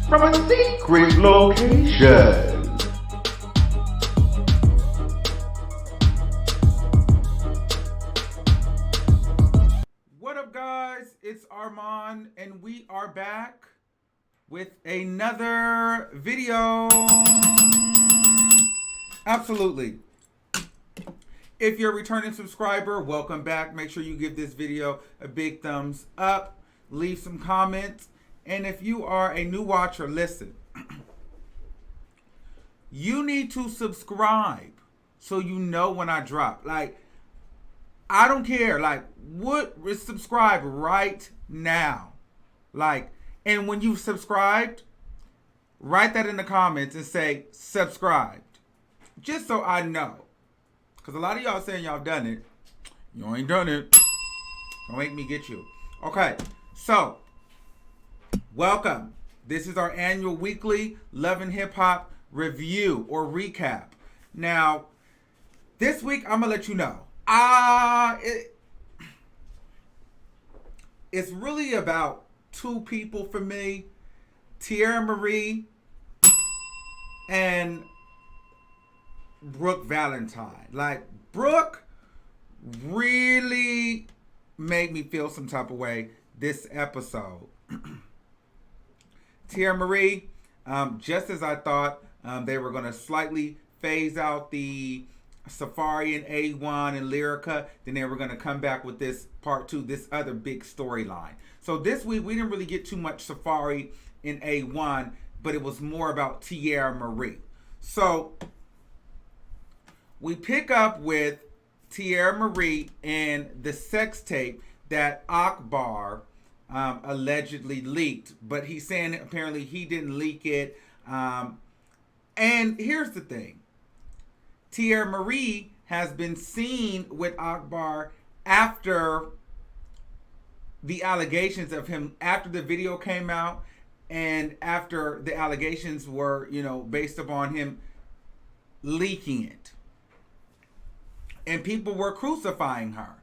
from a secret location. What up, guys? It's Armon, and we are back with another video. Absolutely. If you're a returning subscriber, welcome back. Make sure you give this video a big thumbs up, leave some comments, and if you are a new watcher, listen. You need to subscribe so you know when I drop. Like, I don't care. Like, subscribe right now. Like, and when you've subscribed, write that in the comments and say subscribed. Just so I know. Because a lot of y'all saying y'all done it. You ain't done it. Don't make me get you. Okay, so, welcome. This is our annual weekly Love and Hip Hop review or recap. Now, this week I'm going to let you know. It's really about two people for me. Tierra Marie and Brooke Valentine. Like, Brooke really made me feel some type of way this episode. Tierra Marie, just as I thought, they were going to slightly phase out the Safari and A1 and Lyrica. Then they were going to come back with this part two, this other big storyline. So this week, we didn't really get too much Safari in A1, but it was more about Tierra Marie. So we pick up with Tierra Marie and the sex tape that Akbar allegedly leaked. But he's saying apparently he didn't leak it. And here's the thing. Tierra Marie has been seen with Akbar after the allegations of him, after the video came out and after the allegations were, based upon him leaking it. And people were crucifying her.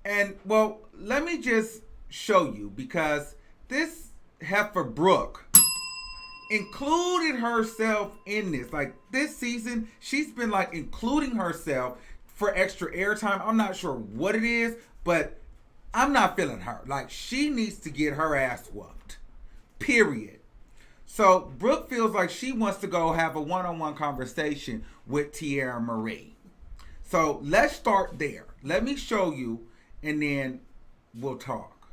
And, well, let me just show you, because this heifer Brooke included herself in this. Like, this season, she's been, like, including herself for extra airtime. I'm not sure what it is, but I'm not feeling her. Like, she needs to get her ass whooped. Period. So Brooke feels like she wants to go have a one-on-one conversation with Tierra Marie. So let's start there. Let me show you, and then we'll talk.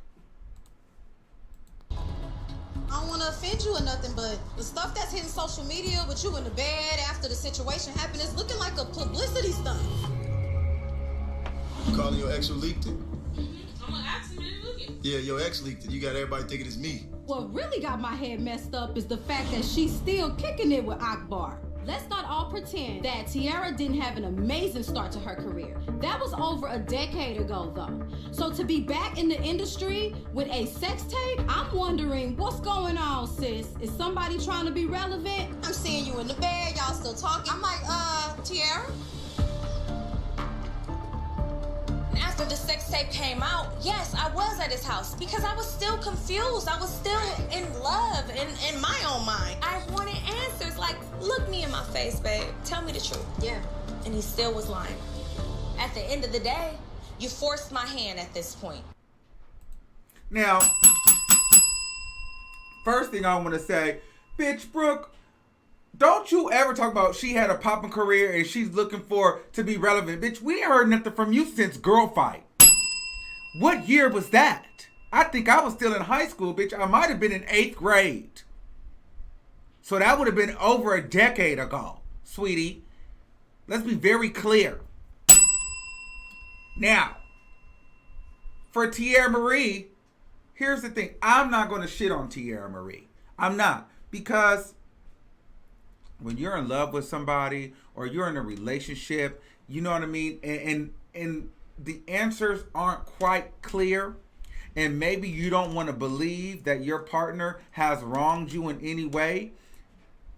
I don't want to offend you or nothing, but the stuff that's hitting social media with you in the bed after the situation happened is looking like a publicity stunt. You calling your ex who leaked it? I'm gonna ask him to look it. Yeah, your ex leaked it. You got everybody thinking it's me. What really got my head messed up is the fact that she's still kicking it with Akbar. Let's not all pretend that Tierra didn't have an amazing start to her career. That was over a decade ago, though. So to be back in the industry with a sex tape, I'm wondering what's going on, sis? Is somebody trying to be relevant? I'm seeing you in the bed, y'all still talking. I'm like, Tierra? After the sex tape came out, yes, I was at his house because I was still confused. I was still in love in my own mind. I wanted answers like, look me in my face, babe. Tell me the truth. Yeah. And he still was lying. At the end of the day, you forced my hand at this point. Now, first thing I want to say, bitch, Brooke, don't you ever talk about she had a popping career and she's looking for to be relevant. Bitch, we ain't heard nothing from you since Girl Fight. What year was that? I think I was still in high school, bitch. I might have been in 8th grade. So that would have been over a decade ago, sweetie. Let's be very clear. Now, for Tierra Marie, here's the thing. I'm not going to shit on Tierra Marie. I'm not. Because when you're in love with somebody or you're in a relationship, you know what I mean? And the answers aren't quite clear. And maybe you don't want to believe that your partner has wronged you in any way.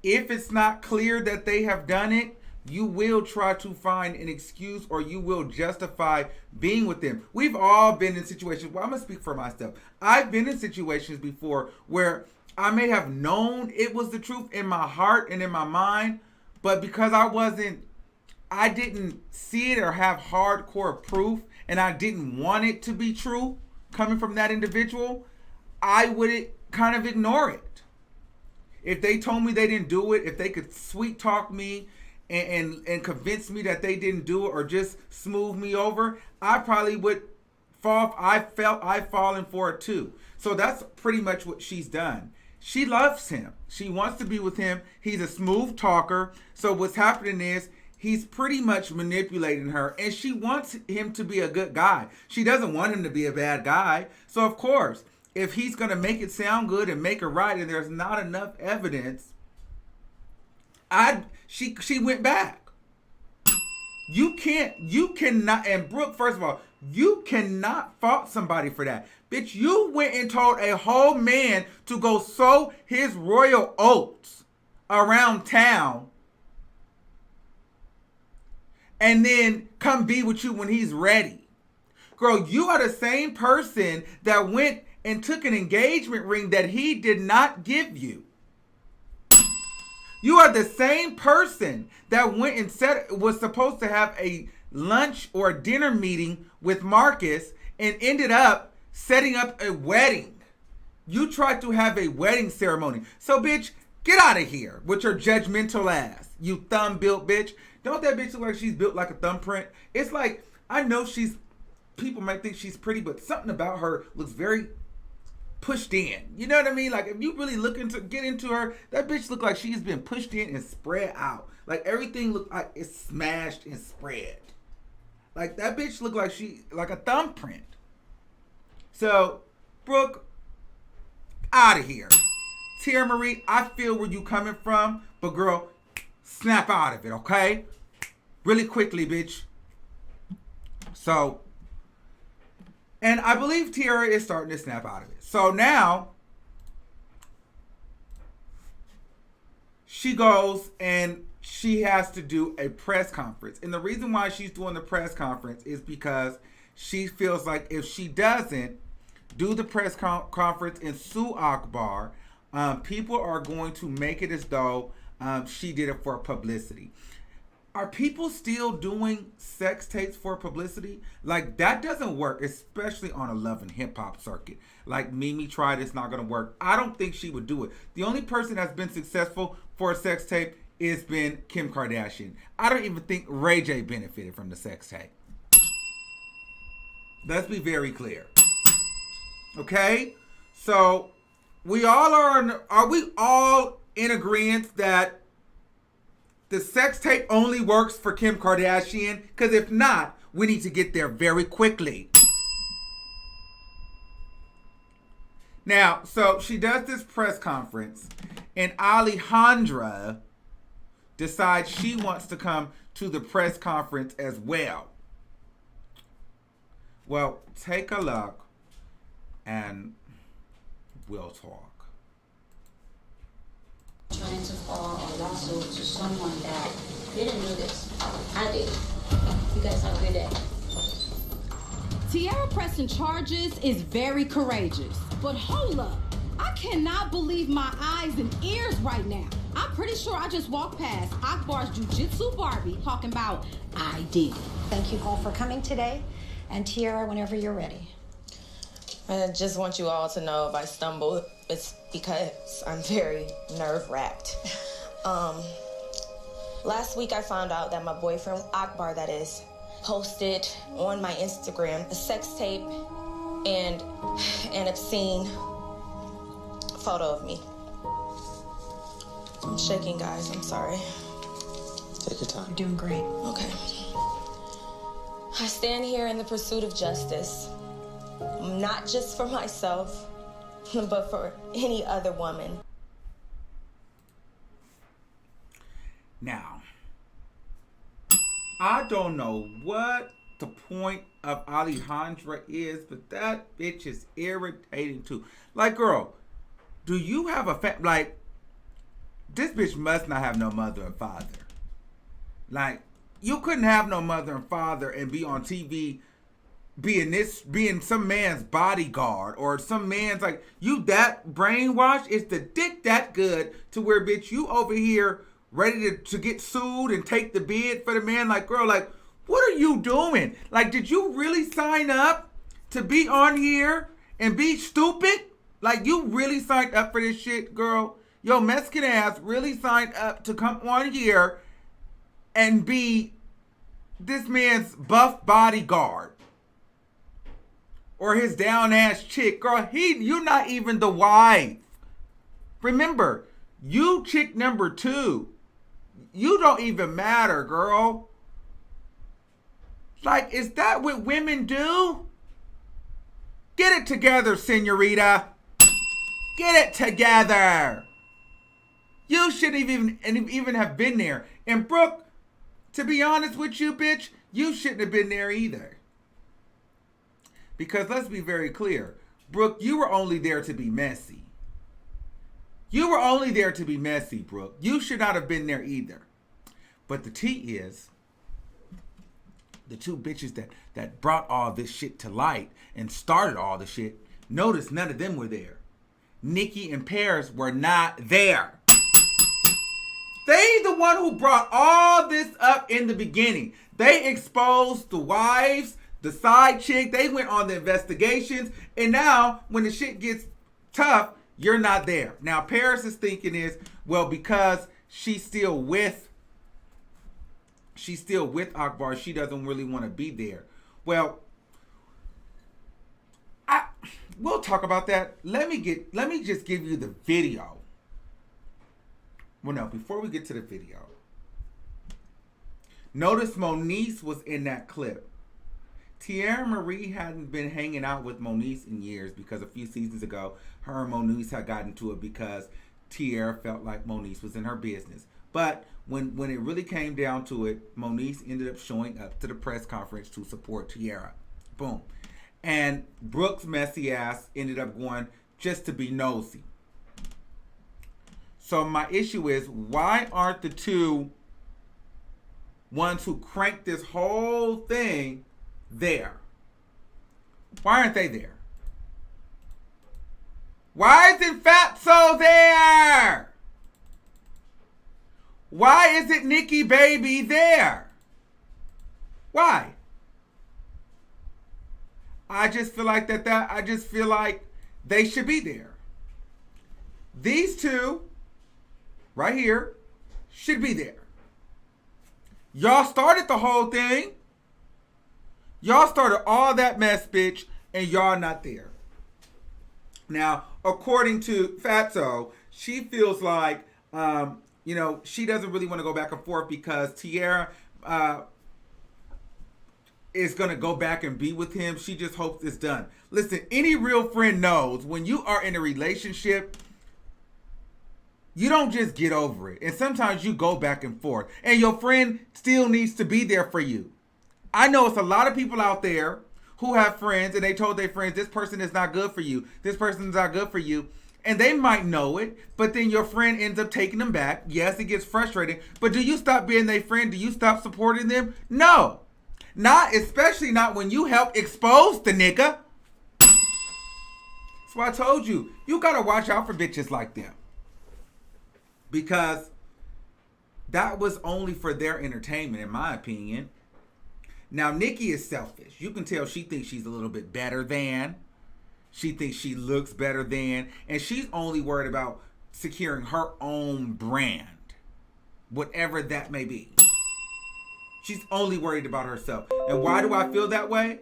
If it's not clear that they have done it, you will try to find an excuse or you will justify being with them. We've all been in situations, well, I'm going to speak for myself. I've been in situations before where I may have known it was the truth in my heart and in my mind, but because I didn't see it or have hardcore proof, and I didn't want it to be true coming from that individual, I would kind of ignore it. If they told me they didn't do it, if they could sweet talk me and convince me that they didn't do it or just smooth me over, I probably would fall. I've fallen for it too. So that's pretty much what she's done. She loves him. She wants to be with him. He's a smooth talker. So what's happening is he's pretty much manipulating her, and she wants him to be a good guy. She doesn't want him to be a bad guy. So of course, if he's going to make it sound good and make it right and there's not enough evidence, she went back. You cannot, and Brooke, first of all, you cannot fault somebody for that. Bitch, you went and told a whole man to go sow his royal oats around town and then come be with you when he's ready. Girl, you are the same person that went and took an engagement ring that he did not give you. You are the same person that went and was supposed to have a lunch or a dinner meeting with Marcus and ended up setting up a wedding. You tried to have a wedding ceremony. So, bitch, get out of here with your judgmental ass. You thumb-built bitch. Don't that bitch look like she's built like a thumbprint? It's like, I know people might think she's pretty, but something about her looks very pushed in. You know what I mean? Like, if you really get into her, that bitch look like she's been pushed in and spread out. Like, everything look like it's smashed and spread. Like, that bitch look like like a thumbprint. So, Brooke, out of here. Tia Marie, I feel where you coming from, but girl, snap out of it, okay? Really quickly, bitch. So, and I believe Tiara is starting to snap out of it. So now, she goes and she has to do a press conference. And the reason why she's doing the press conference is because she feels like if she doesn't do the press conference and sue Akbar, people are going to make it as though she did it for publicity. Are people still doing sex tapes for publicity? Like, that doesn't work, especially on a love and hip hop circuit. Like, Mimi tried, it's not going to work. I don't think she would do it. The only person that's been successful for a sex tape has been Kim Kardashian. I don't even think Ray J benefited from the sex tape. Let's be very clear. Okay? So, we all are we all in agreement that the sex tape only works for Kim Kardashian? Because if not, we need to get there very quickly. Now, so she does this press conference, and Alejandra decides she wants to come to the press conference as well. Well, take a look, and we'll talk. Trying to file a lawsuit to someone that didn't do this. I did. You guys have a good day. Tiara pressing charges is very courageous. But hold up. I cannot believe my eyes and ears right now. I'm pretty sure I just walked past Akbar's Jiu-Jitsu Barbie talking about I did. Thank you all for coming today. And Tiara, whenever you're ready. I just want you all to know if I stumble, it's because I'm very nerve-wracked. Last week I found out that my boyfriend, Akbar that is, posted on my Instagram a sex tape and an obscene photo of me. I'm shaking, guys, I'm sorry. Take your time. You're doing great. Okay. I stand here in the pursuit of justice, not just for myself, but for any other woman. Now, I don't know what the point of Alejandra is, but that bitch is irritating too. Like, girl, do you have a like, this bitch must not have no mother or father. Like, you couldn't have no mother and father and be on TV being some man's bodyguard or some man's like, you that brainwashed? Is the dick that good to where, bitch, you over here ready to get sued and take the bid for the man? Like, girl, like, what are you doing? Like, did you really sign up to be on here and be stupid? Like, you really signed up for this shit, girl? Yo, Mexican ass really signed up to come on here and be this man's buff bodyguard or his down ass chick. Girl, you're not even the wife. Remember, you chick number 2. You don't even matter, girl. Like, is that what women do? Get it together, senorita. Get it together. You shouldn't even have been there. And Brooke, to be honest with you, bitch, you shouldn't have been there either. Because let's be very clear. Brooke, you were only there to be messy. You were only there to be messy, Brooke. You should not have been there either. But the tea is, the 2 bitches that brought all this shit to light and started all the shit, notice none of them were there. Nikki and Paris were not there. They the one who brought all this up in the beginning. They exposed the wives, the side chick. They went on the investigations. And now, when the shit gets tough, you're not there. Now, Paris is thinking is, well, because she's still with Akbar, she doesn't really want to be there. Well, we'll talk about that. Let me just give you the video. Well, no, before we get to the video, notice Moniece was in that clip. Tierra Marie hadn't been hanging out with Moniece in years because a few seasons ago, her and Moniece had gotten to it because Tierra felt like Moniece was in her business. But when it really came down to it, Moniece ended up showing up to the press conference to support Tierra. Boom. And Brooke's messy ass ended up going just to be nosy. So my issue is, why aren't the 2 ones who cranked this whole thing there? Why aren't they there? Why isn't Fatso there? Why isn't Nikki Baby there? Why? I just feel like I just feel like they should be there. These 2 right here should be there. Y'all started the whole thing. Y'all started all that mess, bitch, and y'all not there. Now, according to Fatso, she feels like, she doesn't really want to go back and forth because Tierra is going to go back and be with him. She just hopes it's done. Listen, any real friend knows when you are in a relationship, you don't just get over it. And sometimes you go back and forth. And your friend still needs to be there for you. I know it's a lot of people out there who have friends and they told their friends, this person is not good for you. This person is not good for you. And they might know it, but then your friend ends up taking them back. Yes, it gets frustrating. But do you stop being their friend? Do you stop supporting them? No. Especially not when you help expose the nigga. That's why I told you, you gotta watch out for bitches like them. Because that was only for their entertainment, in my opinion. Now, Nikki is selfish. You can tell she thinks she's a little bit better than. She thinks she looks better than. And she's only worried about securing her own brand. Whatever that may be. She's only worried about herself. And why do I feel that way?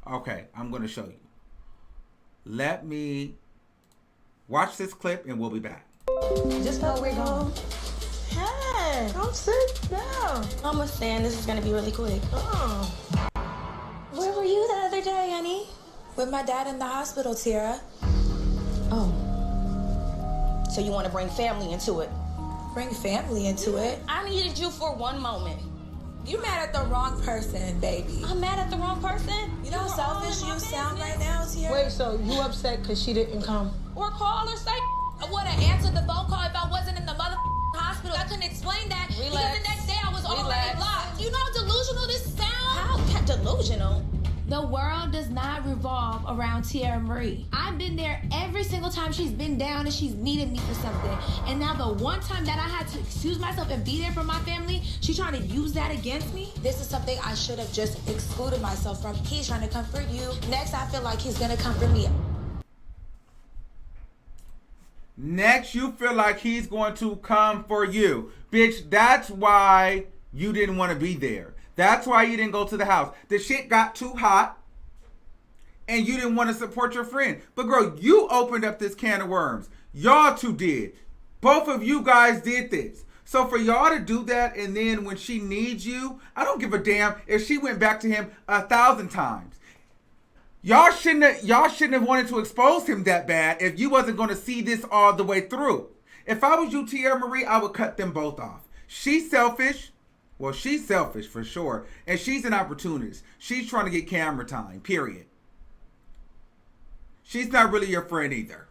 Okay, I'm going to show you. Let me watch this clip and we'll be back. Just know we're going. Hey, Come sit down. I'm just saying this is gonna be really quick. Oh. Where were you the other day, honey? With my dad in the hospital, Tierra. Oh. So you want to bring family into it? Bring family into it. I needed you for one moment. You mad at the wrong person, baby. I'm mad at the wrong person. You know how were all selfish in my you sound business. right now, Tierra? Wait, so you upset because she didn't come? Or call or say I would have answered the phone call if I wasn't in the mother hospital I couldn't explain that Relax. because the next day I was already Relax. blocked. You know how delusional this sounds? How delusional? The world does not revolve around Tierra Marie. I've been there every single time she's been down and she's needed me for something. And now the one time that I had to excuse myself and be there for my family, she's trying to use that against me. This is something I should have just excluded myself from. He's trying to comfort you. Next, I feel like he's gonna comfort me. Next, you feel like he's going to come for you. Bitch, that's why you didn't want to be there. That's why you didn't go to the house. The shit got too hot and you didn't want to support your friend. But girl, you opened up this can of worms. Y'all two did. Both of you guys did this. So for y'all to do that, and then when she needs you, I don't give a damn if she went back to him 1,000 times. Y'all shouldn't have wanted to expose him that bad if you wasn't going to see this all the way through. If I was you, Tierra Marie, I would cut them both off. She's selfish. Well, she's selfish for sure. And she's an opportunist. She's trying to get camera time, period. She's not really your friend either.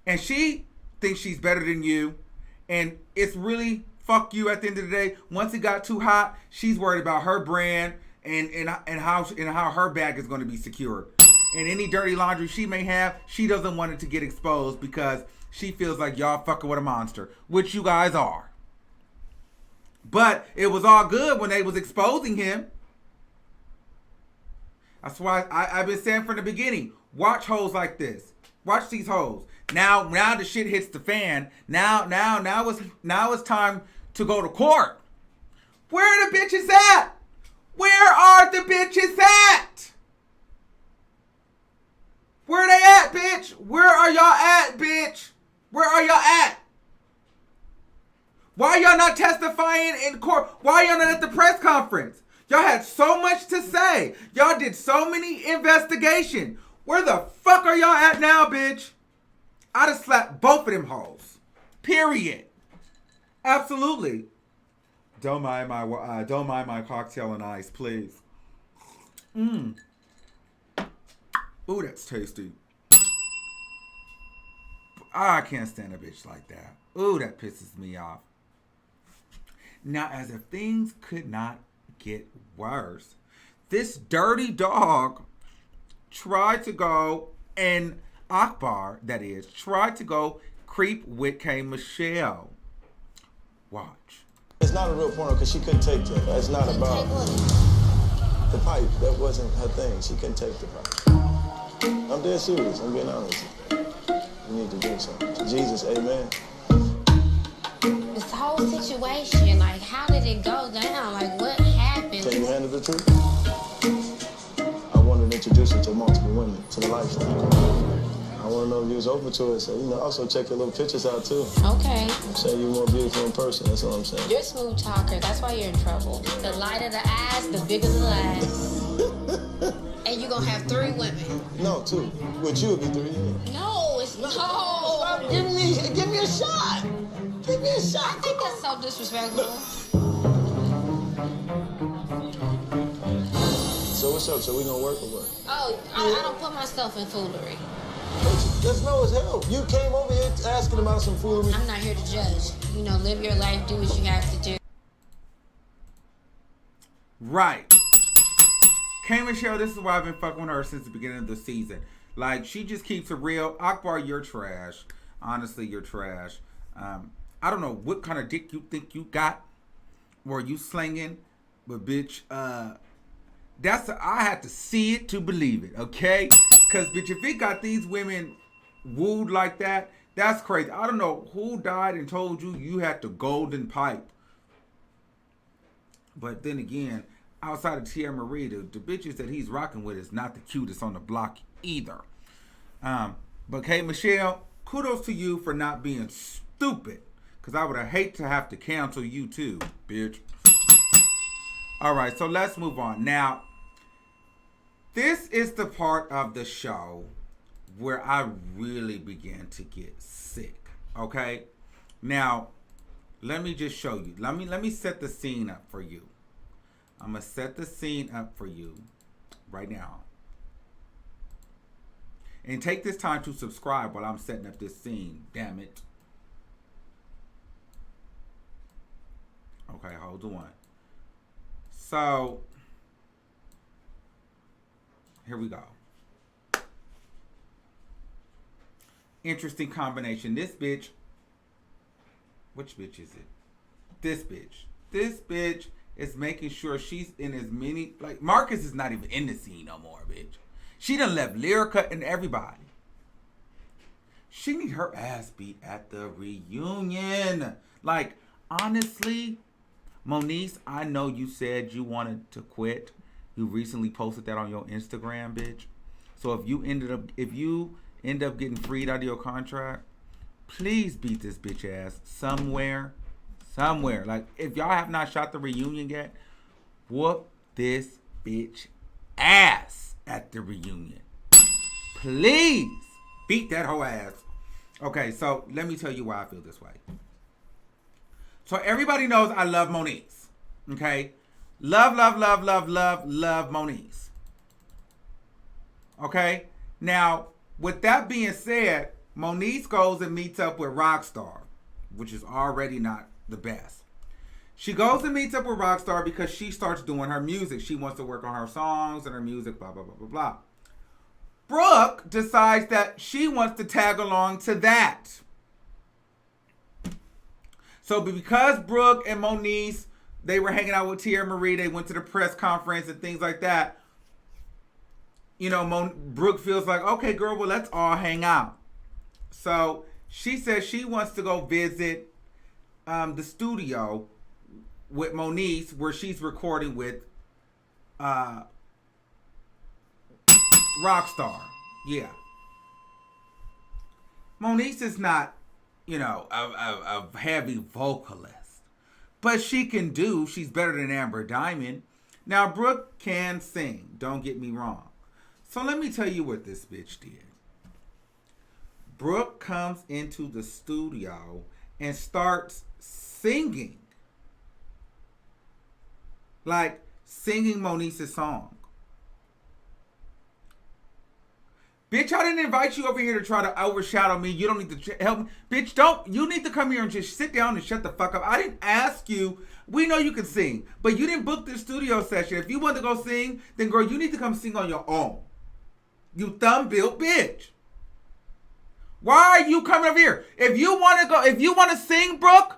And she thinks she's better than you. And it's really fuck you at the end of the day. Once it got too hot, she's worried about her brand and how her bag is going to be secured. And any dirty laundry she may have, she doesn't want it to get exposed because she feels like y'all fucking with a monster, which you guys are. But it was all good when they was exposing him. That's why I've been saying from the beginning, watch hoes like this. Watch these hoes. Now the shit hits the fan. Now it's time to go to court. Where are the bitches at? Where are the bitches at? Where they at, bitch? Where are y'all at, bitch? Where are y'all at? Why y'all not testifying in court? Why y'all not at the press conference? Y'all had so much to say. Y'all did so many investigations. Where the fuck are y'all at now, bitch? I'd have slapped both of them hoes. Period. Absolutely. Don't mind my cocktail and ice, please. Ooh, that's tasty. I can't stand a bitch like that. Ooh, that pisses me off. Now, as if things could not get worse, this dirty dog tried to go, and Akbar, that is, tried to go creep with K. Michelle. Watch. It's not a real porno because she couldn't take that. That's not about the pipe. That wasn't her thing. She couldn't take the pipe. I'm dead serious. I'm being honest. You need to do something. Jesus, amen. This whole situation, like, how did it go down? Like, what happened? Can you handle the truth? I wanted to introduce you to multiple women, to the lifestyle. I want to know if you was open to it, so, also check your little pictures out, too. Okay. I'm saying you're more beautiful in person, that's all I'm saying. You're a smooth talker. That's why you're in trouble. The lighter the eyes, the bigger the lies. And you're going to have 3 women. No, 2. With you, it'd be 3, yeah. No, it's no. Give me a shot. Give me a shot. I think that's so disrespectful. So what's up? So we gonna work or what? Oh, I don't put myself in foolery. That's low as hell. You came over here asking about some foolery. I'm not here to judge. Live your life, do what you have to do. Right. K. Michelle, this is why I've been fucking with her since the beginning of the season. Like, she just keeps it real. Akbar, you're trash. Honestly, you're trash. I don't know what kind of dick you think you got. Were you slinging? But bitch, I had to see it to believe it, okay? Because, bitch, if it got these women wooed like that, that's crazy. I don't know who died and told you you had the golden pipe. But then again, outside of Tierra Marie, the bitches that he's rocking with is not the cutest on the block either. But K. Michelle, kudos to you for not being stupid. Because I would have hate to have to cancel you too, bitch. All right, so let's move on. Now, this is the part of the show where I really began to get sick, okay? Now, let me just show you. Let me set the scene up for you. I'm going to set the scene up for you right now. And take this time to subscribe while I'm setting up this scene, damn it. Okay, hold on. So, here we go. Interesting combination. This bitch. Which bitch is it? This bitch. This bitch is making sure she's in as many. Like, Marcus is not even in the scene no more, bitch. She done left Lyrica and everybody. She need her ass beat at the reunion. Like, honestly, Moniece, I know you said you wanted to quit. You recently posted that on your Instagram, bitch. So if you end up getting freed out of your contract, please beat this bitch ass somewhere. Like, if y'all have not shot the reunion yet, whoop this bitch ass at the reunion. Please beat that whole ass. Okay, so let me tell you why I feel this way. So everybody knows I love Moniece. Okay? Love Moniece. Okay? Now, with that being said, Moniece goes and meets up with Rockstar, which is already not the best. She goes and meets up with Rockstar because she starts doing her music. She wants to work on her songs and her music, blah, blah, blah, blah, blah. Brooke decides that she wants to tag along to that. So because Brooke and Moniece, they were hanging out with Tia Marie, they went to the press conference and things like that, you know, Brooke feels like, okay, girl, well, let's all hang out. So she says she wants to go visit the studio with Moniece where she's recording with Rockstar. Yeah. Moniece is not, you know, a heavy vocalist. But she's better than Amber Diamond. Now, Brooke can sing. Don't get me wrong. So let me tell you what this bitch did. Brooke comes into the studio and starts singing. Like, singing Moniece's song. Bitch, I didn't invite you over here to try to overshadow me. You don't need to help me. Bitch, you need to come here and just sit down and shut the fuck up. I didn't ask you. We know you can sing, but you didn't book this studio session. If you want to go sing, then girl, you need to come sing on your own. You thumb-built bitch. Why are you coming over here? If you want to sing, Brooke,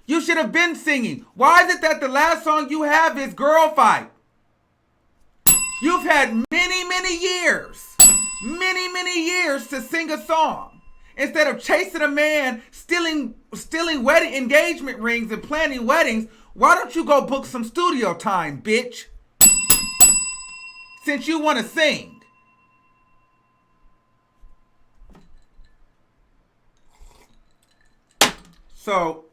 you should have been singing. Why is it that the last song you have is Girl Fight? You've had many years to sing a song. Instead of chasing a man, stealing wedding engagement rings and planning weddings, why don't you go book some studio time, bitch? Since you want to sing. So,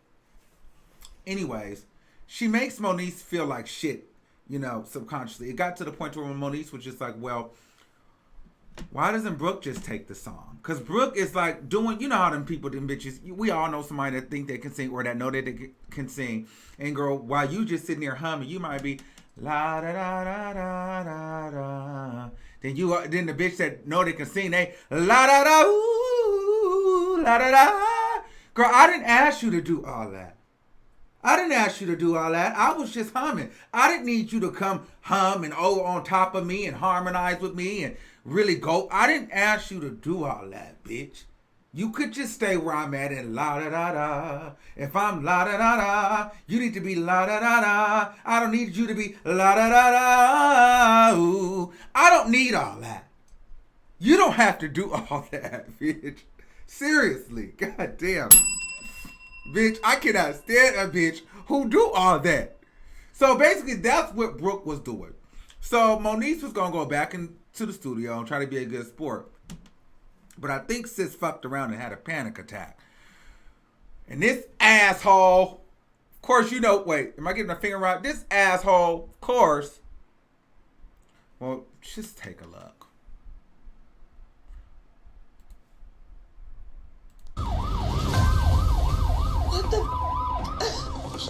anyways, she makes Moniece feel like shit, you know, subconsciously. It got to the point where Moniece was just like, well, why doesn't Brooke just take the song? Because Brooke is like doing, you know how them people, them bitches, we all know somebody that think they can sing or that know that they can sing. And girl, while you just sitting there humming, you might be la da da da da da da. Then the bitch that know they can sing, they la da da ooh la da da. Girl, I didn't ask you to do all that. I was just humming. I didn't need you to come hum and on top of me and harmonize with me and really go. I didn't ask you to do all that, bitch. You could just stay where I'm at and la da da da. If I'm la da da da, you need to be la da da da. I don't need you to be la da da da. Ooh. I don't need all that. You don't have to do all that, bitch. Seriously, goddamn. Bitch, I cannot stand a bitch who do all that. So basically, that's what Brooke was doing. So Moniece was going to go back into the studio and try to be a good sport. But I think sis fucked around and had a panic attack. And this asshole, of course, you know, wait, am I getting my finger right? This asshole, of course. Well, just take a look.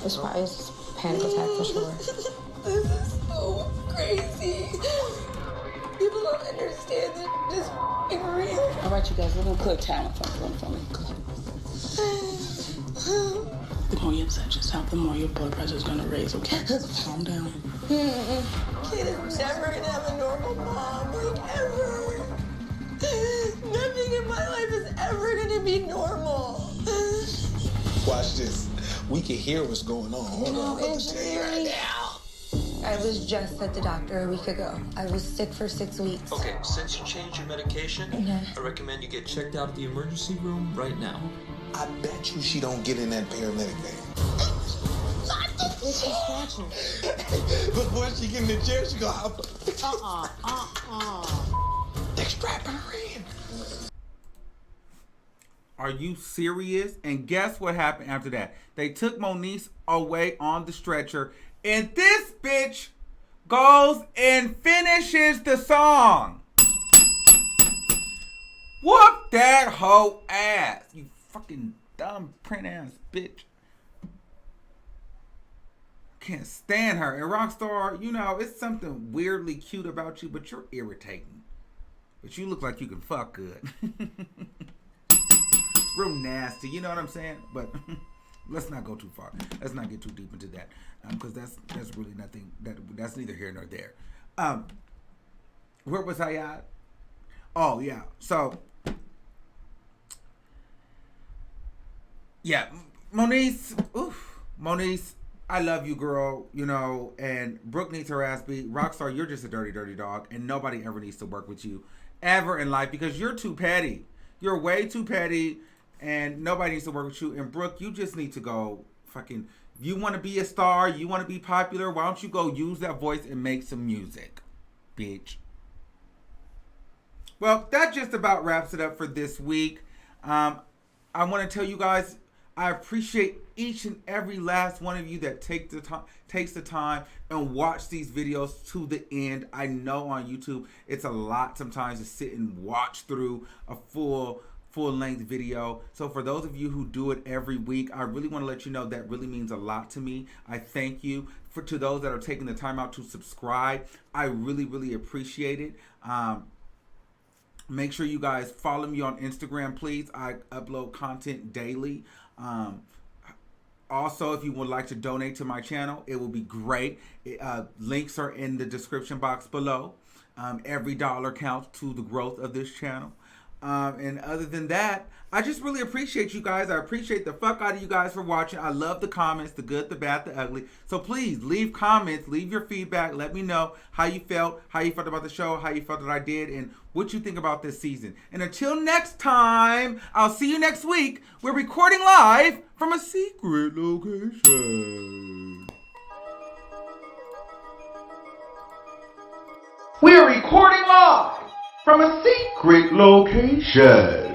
It's probably a panic attack for sure. This is so crazy. People don't understand that this is real. All right, you guys, we're gonna cook time for me. The Oh, you upset yourself, the more your blood pressure is gonna raise, okay? Calm down. Kid is never gonna have a normal mom, like ever. Nothing in my life is ever gonna be normal. Watch this. We can hear what's going on. Hold on. I'm about to tell you right now. I was just at the doctor a week ago. I was sick for 6 weeks. Okay, since you changed your medication, I recommend you get checked out at the emergency room right now. I bet you she don't get in that paramedic van. It's just scratching. But once she get in the chair, she go hop. They strapping her in. Are you serious? And guess what happened after that? They took Moniece away on the stretcher, and this bitch goes and finishes the song. Whoop that hoe ass. You fucking dumb print ass bitch. Can't stand her. And Rockstar, you know, it's something weirdly cute about you, but you're irritating. But you look like you can fuck good. Real nasty, you know what I'm saying? But let's not go too far. Let's not get too deep into that, because that's really nothing. That's neither here nor there. Where was I at? Oh yeah. So yeah, Moniece. Moniece, I love you, girl. You know, and Brooke needs her ass beat. Rockstar, you're just a dirty, dirty dog, and nobody ever needs to work with you ever in life because you're too petty. You're way too petty. And nobody needs to work with you. And Brooke, you just need to go fucking, if you want to be a star, you want to be popular, why don't you go use that voice and make some music, bitch. Well, that just about wraps it up for this week. I want to tell you guys, I appreciate each and every last one of you that takes the time and watch these videos to the end. I know on YouTube, it's a lot sometimes to sit and watch through a full-length video. So for those of you who do it every week, I really want to let you know that really means a lot to me. I thank you. To those that are taking the time out to subscribe, I really, really appreciate it. Make sure you guys follow me on Instagram, please. I upload content daily. Also, if you would like to donate to my channel, it will be great. Links are in the description box below. Every dollar counts to the growth of this channel. And other than that, I just really appreciate you guys. I appreciate the fuck out of you guys for watching. I love the comments, the good, the bad, the ugly. So please leave comments, leave your feedback. Let me know how you felt about the show, how you felt that I did, and what you think about this season. And until next time, I'll see you next week. We're recording live from a secret location. We're recording live from a secret location.